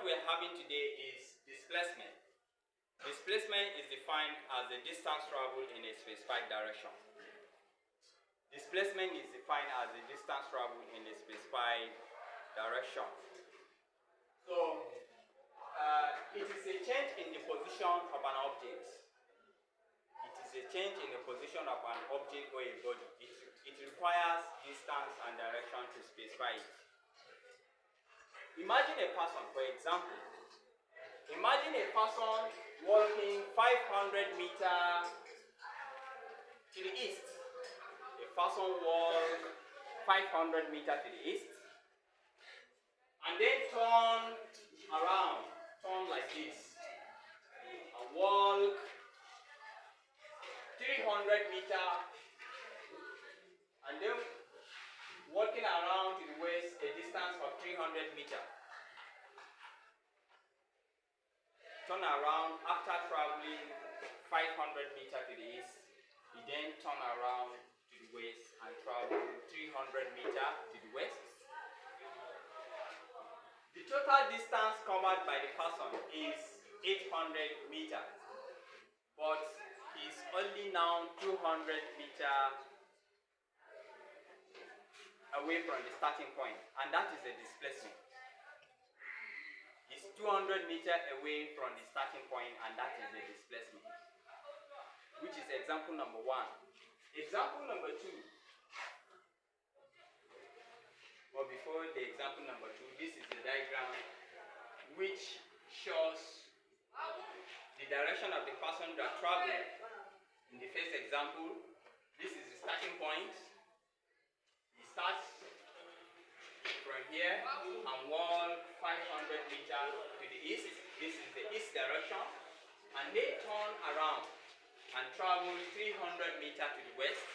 we're having today is displacement. Displacement is defined as the distance traveled in a specified direction. Displacement is defined as the distance traveled in a specified direction. So, it is a change in the position of an object. It is a change in the position of an object or a body. It requires distance and direction to specify it. Imagine a person, for example. Imagine a person walking 500 meters to the east. A person walks 500 meters to the east and then turn around, turn like this, and walk 300 meters, and then walking around to the west a distance of 300 meters. Turn around after traveling 500 meters to the east. He then turn around to the west and travel 300 meters to the west. The total distance covered by the person is 800 meters, but he's only now 200 meters away from the starting point, and that is the displacement. It's 200 meters away from the starting point, and that is the displacement, which is example number 1. Example number 2. But before the example number 2, this is the diagram which shows the direction of the person that traveled. In the first example, this is the starting point. He starts from here and walk 500 meters to the east. This is the east direction. And they turn around and travel 300 meters to the west.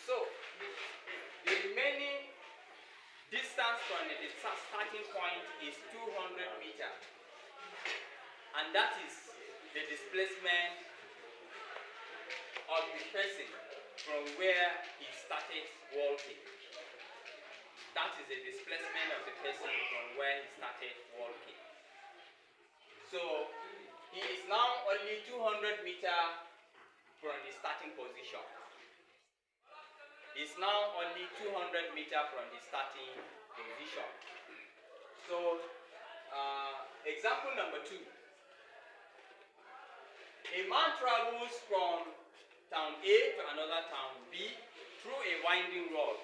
So, the remaining distance from the starting point is 200 meters. And that is the displacement of the person from where he started walking. That is the displacement of the person from where he started walking. So, he is now only 200 meters from the starting position. Is now only 200 meters from the starting position. So, example number 2. A man travels from town A to another town B through a winding road.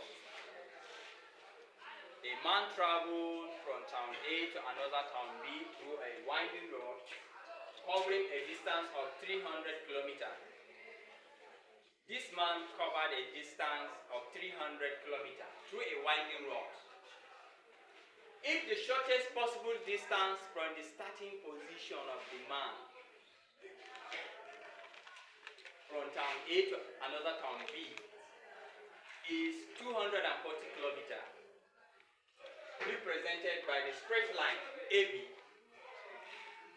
A man travels from town A to another town B through a winding road covering a distance of 300 kilometers. This man covered a distance of 300 kilometers through a winding road. If the shortest possible distance from the starting position of the man from town A to another town B is 240 kilometers, represented by the straight line AB,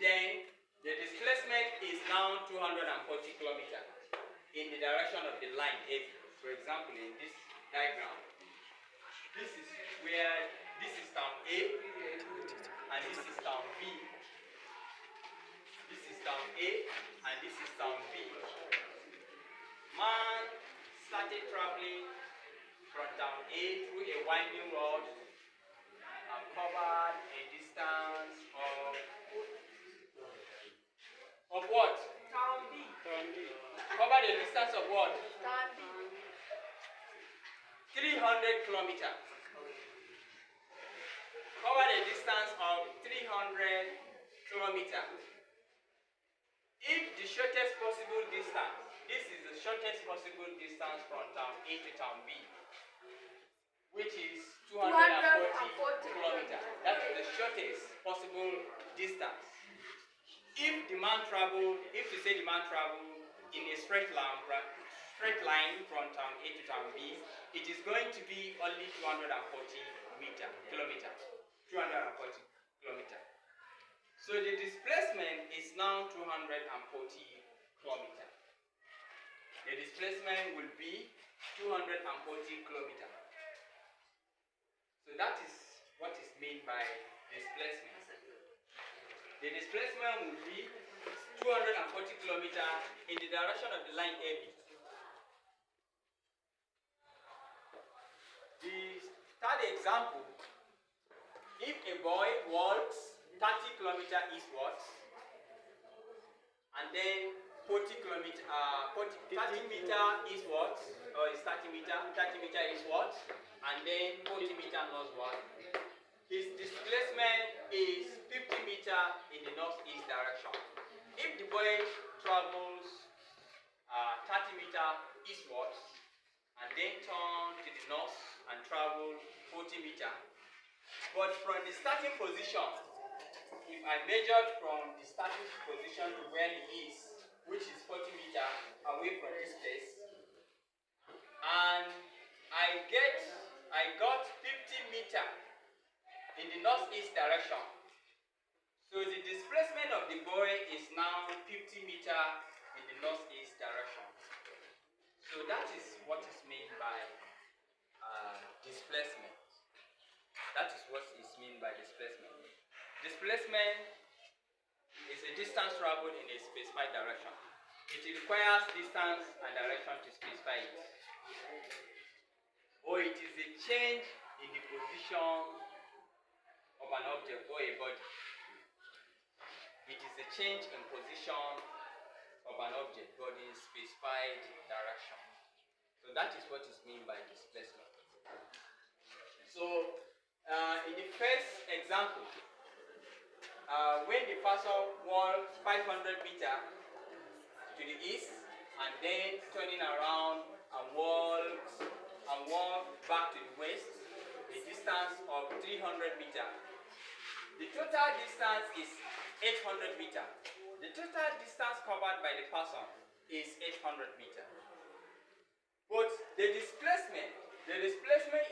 then the displacement is now 240 kilometers in the direction of the line AB. For example, in this diagram, this is where this is town A and this is town B. This is town A and this is town B. Man started traveling from town A through a winding road and covered a distance of what? Town B. Covered a distance of what? Town B. 300 kilometers. Covered a distance of 300 kilometers. If the shortest possible distance, this is the shortest possible distance from town A to town B, which is 240 kilometers. That is the shortest possible distance. If the man traveled, if you say the man traveled in a straight line from town A to town B, it is going to be only 240 kilometers. 240 kilometers. So the displacement is now 240 kilometers. The displacement will be 240 kilometers. So that is what is meant by displacement. the displacement will be 240 kilometers in the direction of the line AB. The third example, if a boy walks 30 kilometers eastwards and then 30 meter eastwards, or is 30 meter eastwards, and then 40 meter northward, his displacement is 50 meter in the northeast direction. If the boy travels 30 meter eastwards and then turn to the north and travel 40 meter, but from the starting position, if I measured from the starting position to where he is, which is 40 meters away from this place, and I got 50 meters in the northeast direction. So the displacement of the boy is now 50 meters in the northeast direction. So that is what is meant by displacement. That is what is meant by displacement. Displacement is a distance traveled in a specified direction. It requires distance and direction to specify it. Or it is a change in the position of an object or a body. It is a change in position of an object but in specified direction. So that is what is meant by displacement. So in the first example, when the person walks 500 meters to the east and then turning around and walk back to the west, a distance of 300 meters. The total distance is 800 meters. The total distance covered by the person is 800 meters. But the displacement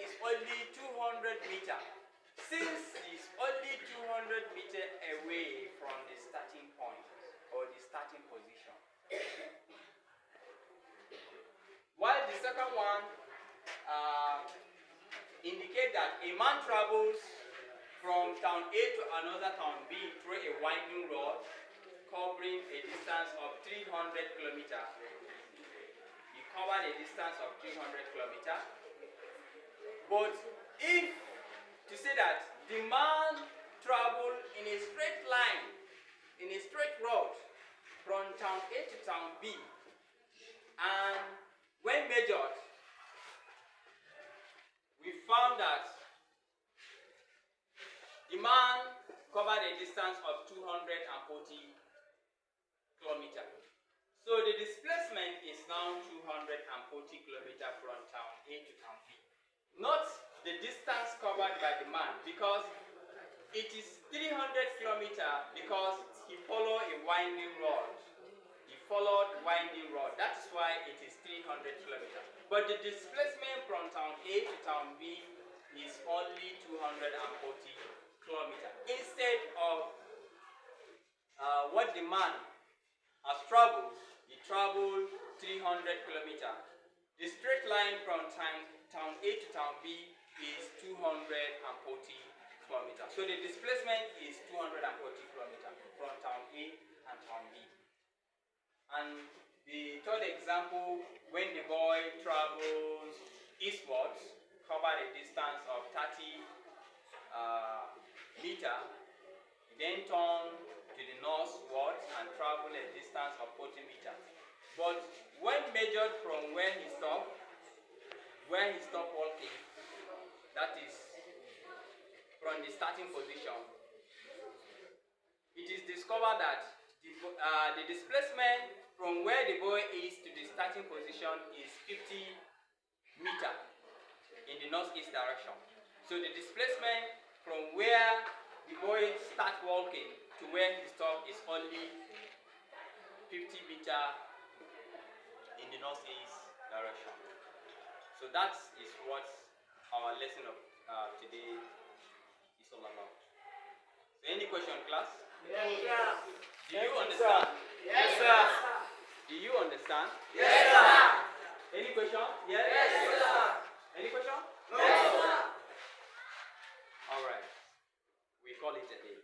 is only 200 meters. Since it's only 200 meters away from the starting point or the starting position. While the second one indicates that a man travels from town A to another town B through a winding road covering a distance of 300 kilometers. He covered a distance of 300 kilometers. But if to say that the man traveled in a straight line, in a straight road from town A to town B, and when measured, we found that the man covered a distance of 240 kilometers. So the displacement is now 240 kilometers from town A to town B. Not the distance covered by the man, because it is 300 kilometers because he followed a winding road. He followed winding road. That is why it is 300 kilometers. But the displacement from town A to town B is only 240 kilometers. Instead of what the man has traveled, he traveled 300 kilometers. The straight line from town A to town B is 240 kilometers. So the displacement is 240 kilometers from town A and town B. And the third example, when the boy travels eastwards, covered a distance of 30 meters, then turn to the northward and travel a distance of 40 meters. But when measured from where he stopped walking, that is from the starting position, it is discovered that the displacement from where the boy is to the starting position is 50 meters in the northeast direction. So the displacement from where the boy starts walking to where he stops is only 50 meters in the northeast direction. So that is what our lesson of today is all about. So any question, class? Yes, sir. Do you understand? Yes, sir. Do you understand? Yes, sir. Any question? Yes? Yes, sir. Any question? No, sir. All right. We call it a day.